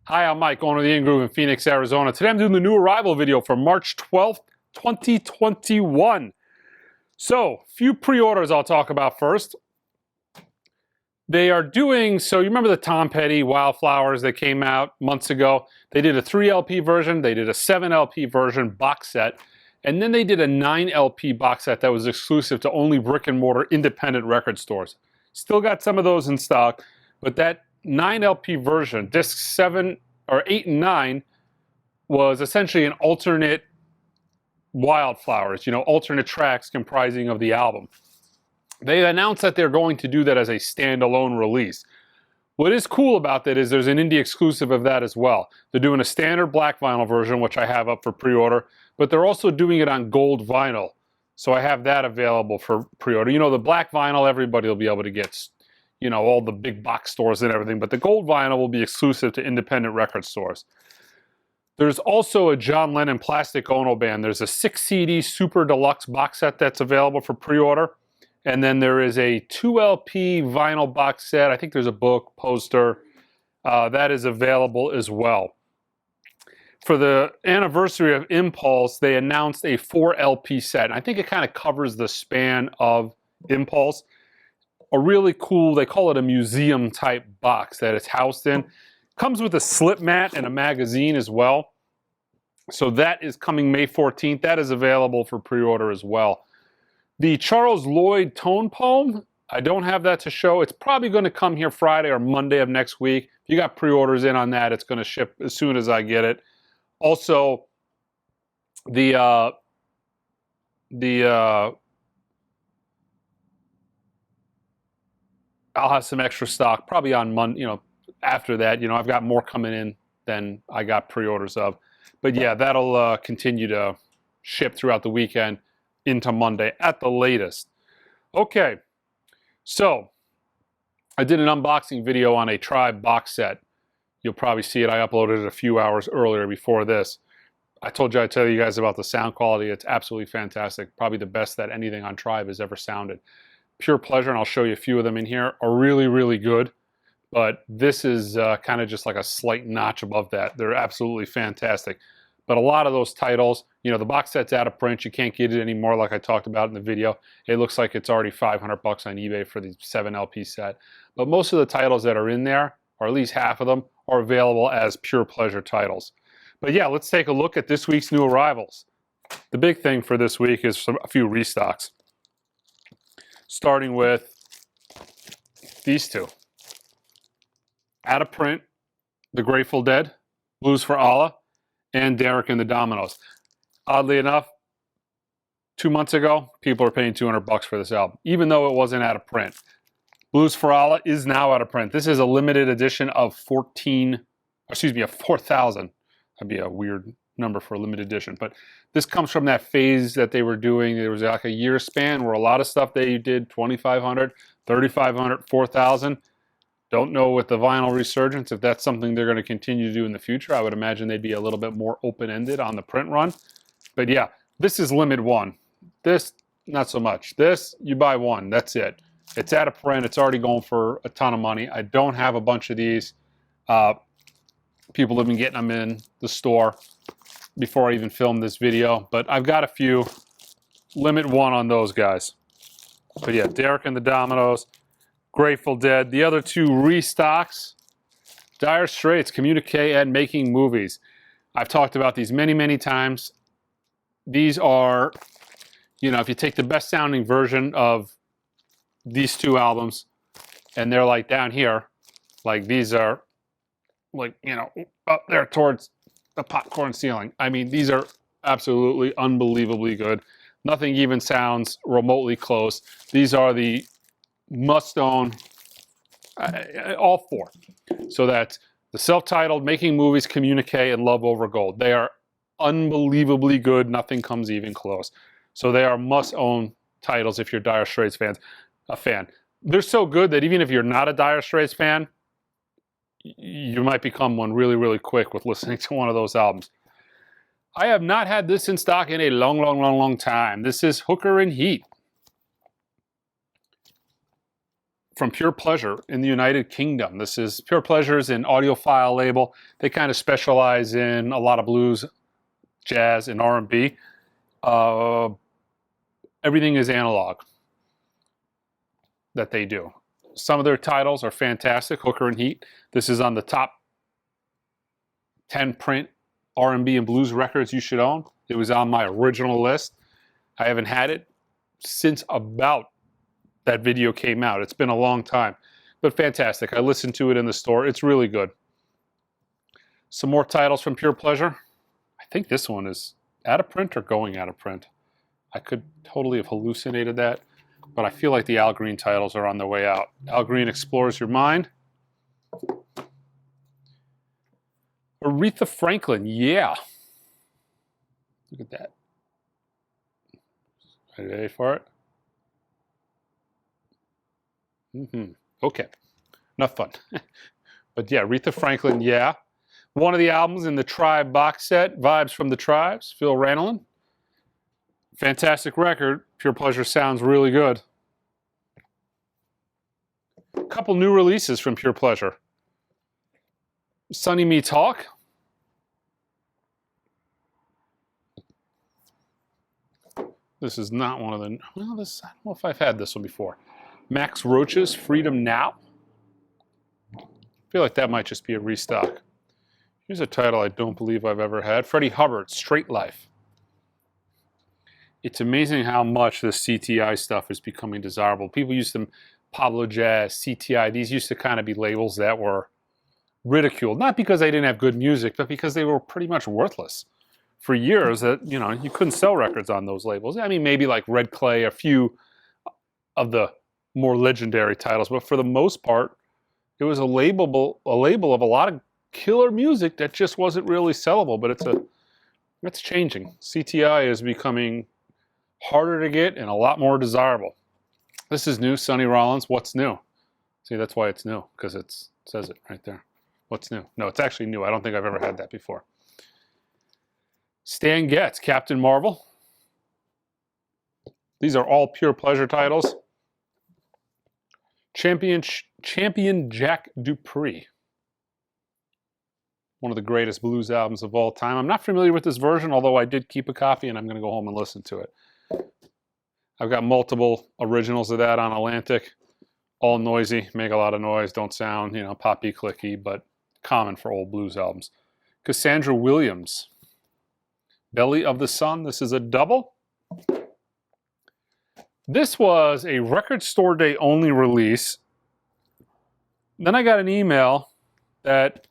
Hi, I'm Mike, owner of the In-Groove in Phoenix, Arizona. Today I'm doing the new arrival video for March 12th, 2021. So, few pre-orders I'll talk about first. They are doing, so you remember the Tom Petty Wildflowers that came out months ago? They did a 3 LP version, they did a 7 LP version box set, and then they did a 9 LP box set that was exclusive to only brick and mortar independent record stores. Still got some of those in stock, but that 9 LP version, discs 7 or 8 and 9, was essentially an alternate Wildflowers, alternate tracks comprising of the album. They announced that they're going to do that as a standalone release. What is cool about that is there's an indie exclusive of that as well. They're doing a standard black vinyl version, which I have up for pre-order, but they're also doing it on gold vinyl. So I have that available for pre-order. The black vinyl, everybody will be able to get, all the big box stores and everything, but the gold vinyl will be exclusive to independent record stores. There's also a John Lennon Plastic Ono Band. There's a 6 CD Super Deluxe box set that's available for pre-order. And then there is a 2 LP vinyl box set. I think there's a book, poster, that is available as well. For the anniversary of Impulse, they announced a 4 LP set. And I think it kind of covers the span of Impulse. A really cool, they call it a museum type box that it's housed in. Comes with a slip mat and a magazine as well. So that is coming May 14th. That is available for pre-order as well. The Charles Lloyd Tone Poem, I don't have that to show. It's probably going to come here Friday or Monday of next week. If you got pre-orders in on that, it's going to ship as soon as I get it. Also, I'll have some extra stock probably on Monday, after that. I've got more coming in than I got pre-orders of. But yeah, that'll continue to ship throughout the weekend into Monday at the latest. Okay, so I did an unboxing video on a Tribe box set. You'll probably see it. I uploaded it a few hours earlier before this. I told you I'd tell you guys about the sound quality. It's absolutely fantastic. Probably the best that anything on Tribe has ever sounded. Pure pleasure, and I'll show you a few of them in here, are really, really good. But this is kind of just like a slight notch above that. They're absolutely fantastic. But a lot of those titles, the box set's out of print. You can't get it anymore like I talked about in the video. It looks like it's already $500 on eBay for the 7 LP set. But most of the titles that are in there, or at least half of them, are available as pure pleasure titles. But yeah, let's take a look at this week's new arrivals. The big thing for this week is a few restocks. Starting with these two. Out of print, The Grateful Dead, Blues for Allah, and Derek and the Dominos. Oddly enough, 2 months ago, people were paying $200 for this album, even though it wasn't out of print. Blues for Allah is now out of print. This is a limited edition of 4,000. That'd be a weird number for a limited edition, but this comes from that phase that they were doing. There was like a year span where a lot of stuff they did 2,500, 3,500, 4,000. Don't know with the vinyl resurgence if that's something they're going to continue to do in the future. I would imagine they'd be a little bit more open-ended on the print run. But yeah, this is limit one. This, not so much. This, you buy one. That's it. It's out of print. It's already going for a ton of money. I don't have a bunch of these. People have been getting them in the store before I even filmed this video. But I've got a few. Limit one on those guys. But yeah, Derek and the Dominos, Grateful Dead. The other two restocks, Dire Straits, Communique and Making Movies. I've talked about these many, many times. These are, if you take the best sounding version of these two albums and they're like down here, like these are like, up there towards the popcorn ceiling. I mean, these are absolutely unbelievably good. Nothing even sounds remotely close. These are the must-own, all four. So that's the self-titled, Making Movies, Communique, and Love Over Gold. They are unbelievably good. Nothing comes even close. So they are must-own titles if you're Dire Straits a fan. They're so good that even if you're not a Dire Straits fan, you might become one really, really quick with listening to one of those albums. I have not had this in stock in a long time. This is Hooker and Heat. from Pure Pleasure in the United Kingdom. This is Pure Pleasure's an audiophile label. They kind of specialize in a lot of blues, jazz, and R&B. Everything is analog that they do. Some of their titles are fantastic. Hooker and Heat. This is on the top 10 print R&B and blues records you should own. It was on my original list. I haven't had it since about that video came out. It's been a long time, but fantastic. I listened to it in the store. It's really good. Some more titles from Pure Pleasure. I think this one is out of print or going out of print. I could totally have hallucinated that, but I feel like the Al Green titles are on the way out. Al Green Explores Your Mind. Aretha Franklin, yeah. Look at that. Are you ready for it? Okay, enough fun. But yeah, Aretha Franklin, yeah. One of the albums in the Tribe box set, Vibes from the Tribes, Phil Ranelin. Fantastic record. Pure Pleasure sounds really good. A couple new releases from Pure Pleasure. Sunny Me Talk. This is not one of the, well, this, I don't know if I've had this one before. Max Roach's Freedom Now. I feel like that might just be a restock. Here's a title I don't believe I've ever had. Freddie Hubbard, Straight Life. It's amazing how much this CTI stuff is becoming desirable. People used to, Pablo Jazz, CTI, these used to kind of be labels that were ridiculed. Not because they didn't have good music, but because they were pretty much worthless. For years, that you couldn't sell records on those labels. I mean, maybe like Red Clay, a few of the more legendary titles, but for the most part, it was a label of a lot of killer music that just wasn't really sellable. But it's changing. CTI is becoming harder to get and a lot more desirable. This is new, Sonny Rollins. What's new? See, that's why it's new, because it says it right there. What's new? No, it's actually new. I don't think I've ever had that before. Stan Getz, Captain Marvel. These are all Pure Pleasure titles. Champion Jack Dupree. One of the greatest blues albums of all time. I'm not familiar with this version, although I did keep a copy and I'm going to go home and listen to it. I've got multiple originals of that on Atlantic. All noisy, make a lot of noise, don't sound, poppy, clicky, but common for old blues albums. Cassandra Williams, Belly of the Sun. This is a double. This was a record store day only release. Then I got an email that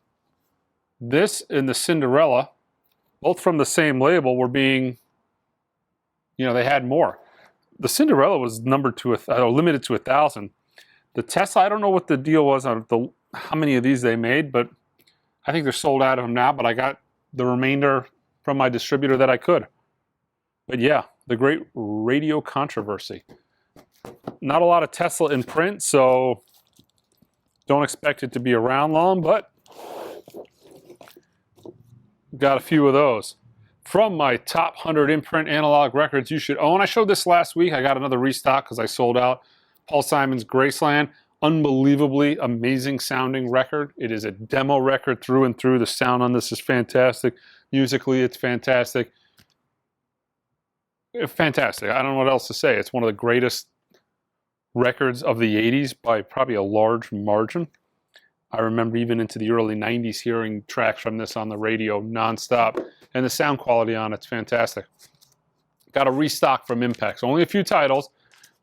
this and the Cinderella, both from the same label, were being, they had more. The Cinderella was limited to 1,000. The Tesla, I don't know what the deal was on how many of these they made, but I think they're sold out of them now, but I got the remainder from my distributor that I could. But yeah, the great radio controversy. Not a lot of Tesla in print, so don't expect it to be around long, but got a few of those. From my top 100 imprint analog records you should own. I showed this last week. I got another restock because I sold out. Paul Simon's Graceland. Unbelievably amazing sounding record. It is a demo record through and through. The sound on this is fantastic. Musically, it's fantastic. Fantastic. I don't know what else to say. It's one of the greatest records of the 80s by probably a large margin. I remember even into the early 90s hearing tracks from this on the radio nonstop. And the sound quality on it's fantastic. Got a restock from Impex. Only a few titles,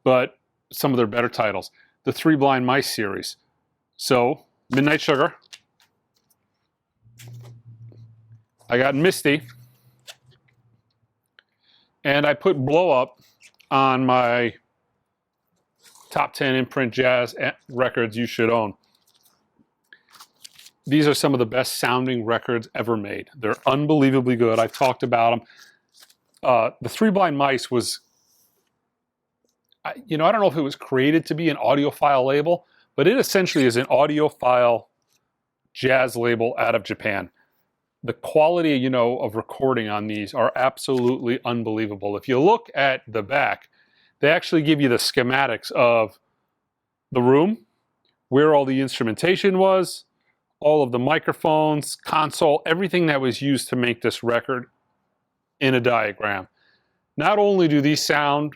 but some of their better titles. The Three Blind Mice series. So, Midnight Sugar. I got Misty. And I put Blow Up on my top 10 imprint jazz records you should own. These are some of the best sounding records ever made. They're unbelievably good. I've talked about them. The Three Blind Mice was, I don't know if it was created to be an audiophile label, but it essentially is an audiophile jazz label out of Japan. The quality, of recording on these are absolutely unbelievable. If you look at the back, they actually give you the schematics of the room where all the instrumentation was, all of the microphones, console, everything that was used to make this record in a diagram. Not only do these sound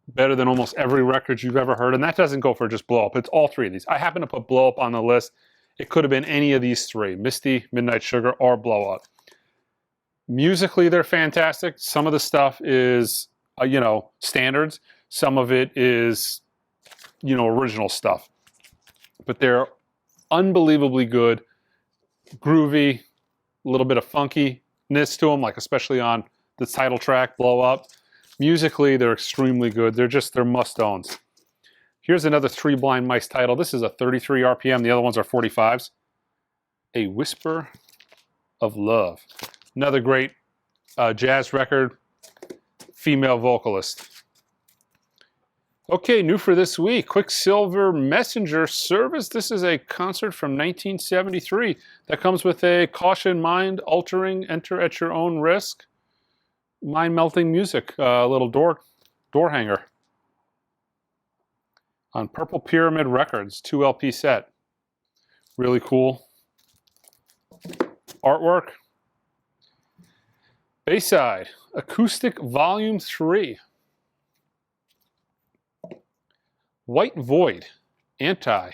better than almost every record you've ever heard, and that doesn't go for just Blow Up, it's all three of these. I happen to put Blow Up on the list. It could have been any of these three, Misty, Midnight Sugar, or Blow Up. Musically, they're fantastic. Some of the stuff is, you know, standards. Some of it is, you know, original stuff. But they're unbelievably good, groovy, a little bit of funkiness to them, like especially on the title track, Blow Up. Musically, they're extremely good. They're must-owns. Here's another Three Blind Mice title. This is a 33 RPM. The other ones are 45s. A Whisper of Love. Another great jazz record, female vocalist. Okay, new for this week, Quicksilver Messenger Service. This is a concert from 1973 that comes with a caution, mind-altering, enter at your own risk, mind-melting music, a little door hanger. On Purple Pyramid Records, 2 LP set. Really cool artwork. Bayside, Acoustic Volume 3. White Void, Anti.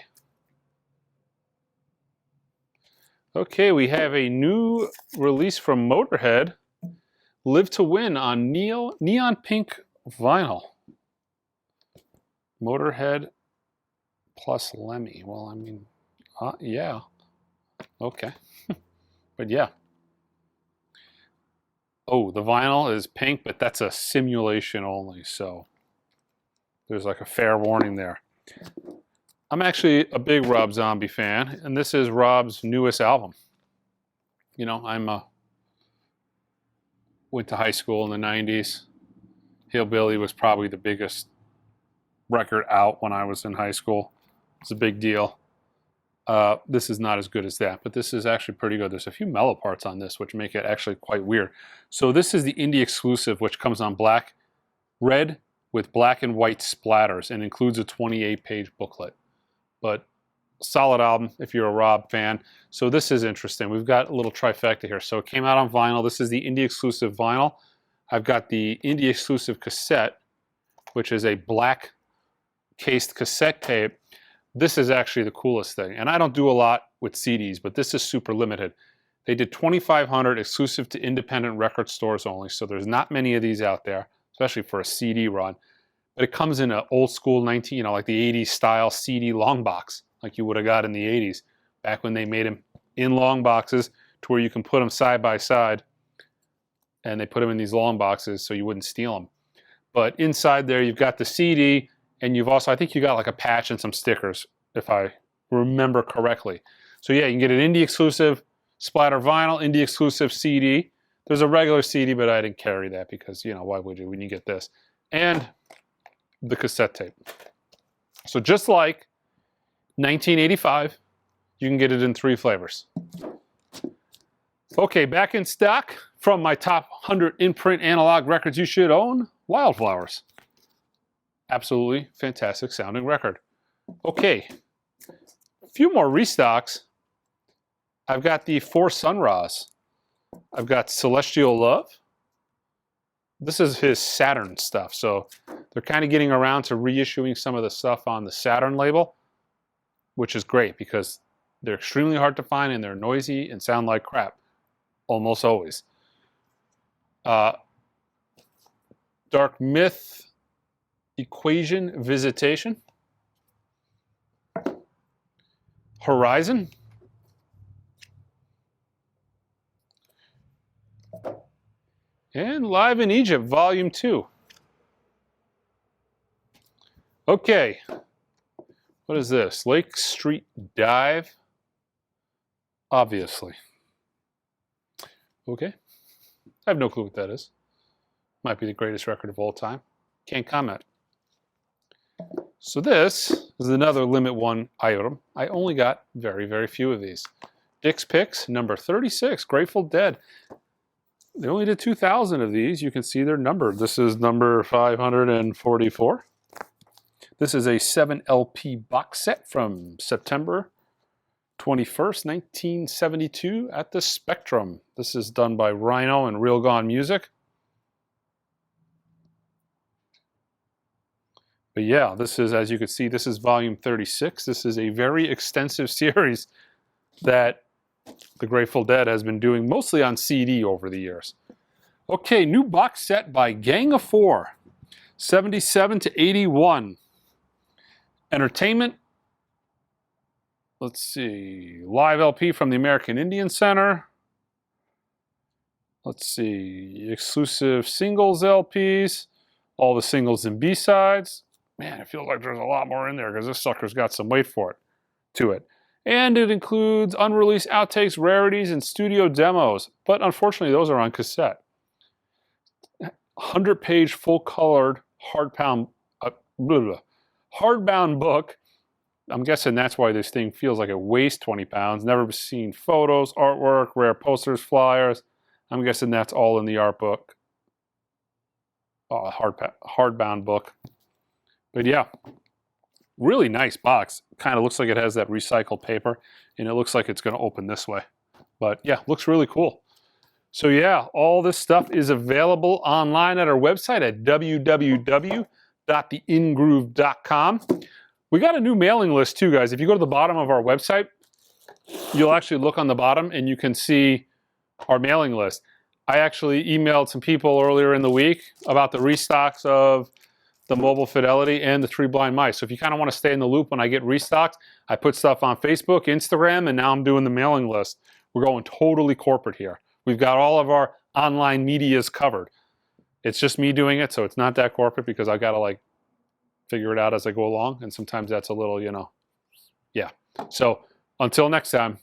Okay, we have a new release from Motorhead, Live to Win on neon pink vinyl. Motorhead plus Lemmy. Well, I mean, yeah. Okay. But yeah. Oh, the vinyl is pink, but that's a simulation only, so there's like a fair warning there. I'm actually a big Rob Zombie fan, and this is Rob's newest album. You know, went to high school in the 90s. Hillbilly was probably the biggest record out when I was in high school. It's a big deal. This is not as good as that, but this is actually pretty good. There's a few mellow parts on this, which make it actually quite weird. So this is the indie exclusive, which comes on red with black and white splatters and includes a 28-page booklet. But solid album if you're a Rob fan. So this is interesting. We've got a little trifecta here. So it came out on vinyl. This is the indie exclusive vinyl. I've got the indie exclusive cassette, which is a black cased cassette tape. This is actually the coolest thing. And I don't do a lot with CDs, but this is super limited. They did 2,500 exclusive to independent record stores only. So there's not many of these out there, especially for a CD run. But it comes in an old school like the 80s style CD long box, like you would have got in the 80s, back when they made them in long boxes to where you can put them side by side. And they put them in these long boxes so you wouldn't steal them. But inside there, you've got the CD, and you've also, I think you got like a patch and some stickers, if I remember correctly. So yeah, you can get an indie exclusive splatter vinyl, indie exclusive CD. There's a regular CD, but I didn't carry that because, you know, why would you when you get this? And the cassette tape. So just like 1985, you can get it in 3 flavors. Okay, back in stock from my top 100 in-print analog records you should own, Wildflowers. Absolutely fantastic sounding record. Okay, a few more restocks. I've got the 4 Sun Ra's. I've got Celestial Love. This is his Saturn stuff, so they're kind of getting around to reissuing some of the stuff on the Saturn label, which is great because they're extremely hard to find and they're noisy and sound like crap, almost always. Dark Myth Equation Visitation. Horizon. And Live in Egypt, Volume 2. Okay. What is this? Lake Street Dive? Obviously. Okay. I have no clue what that is. Might be the greatest record of all time. Can't comment. So this is another Limit 1 item. I only got very, very few of these. Dick's Picks, number 36, Grateful Dead. They only did 2,000 of these. You can see they're numbered. This is number 544. This is a 7 LP box set from September 21st, 1972 at the Spectrum. This is done by Rhino and Real Gone Music. But yeah, this is, as you can see, this is volume 36. This is a very extensive series that the Grateful Dead has been doing mostly on CD over the years. Okay, new box set by Gang of Four, 77 to 81. Entertainment. Let's see, live LP from the American Indian Center. Let's see, exclusive singles LPs, all the singles and B-sides. Man, it feels like there's a lot more in there because this sucker's got some weight to it. And it includes unreleased outtakes, rarities, and studio demos. But unfortunately, those are on cassette. 100-page, full-colored, hardbound book. I'm guessing that's why this thing feels like it weighs 20 pounds. Never seen photos, artwork, rare posters, flyers. I'm guessing that's all in the art book. Hardbound book. But yeah, really nice box. Kind of looks like it has that recycled paper, and it looks like it's going to open this way. But yeah, looks really cool. So yeah, all this stuff is available online at our website at www.theingroove.com. We got a new mailing list too, guys. If you go to the bottom of our website, you'll actually look on the bottom and you can see our mailing list. I actually emailed some people earlier in the week about the restocks of the mobile Fidelity and the Three Blind Mice. So if you kind of want to stay in the loop when I get restocks, I put stuff on Facebook, Instagram, and now I'm doing the mailing list. We're going totally corporate here. We've got all of our online medias covered. It's just me doing it, so it's not that corporate because I got to like figure it out as I go along. And sometimes that's a little, you know, yeah. So until next time.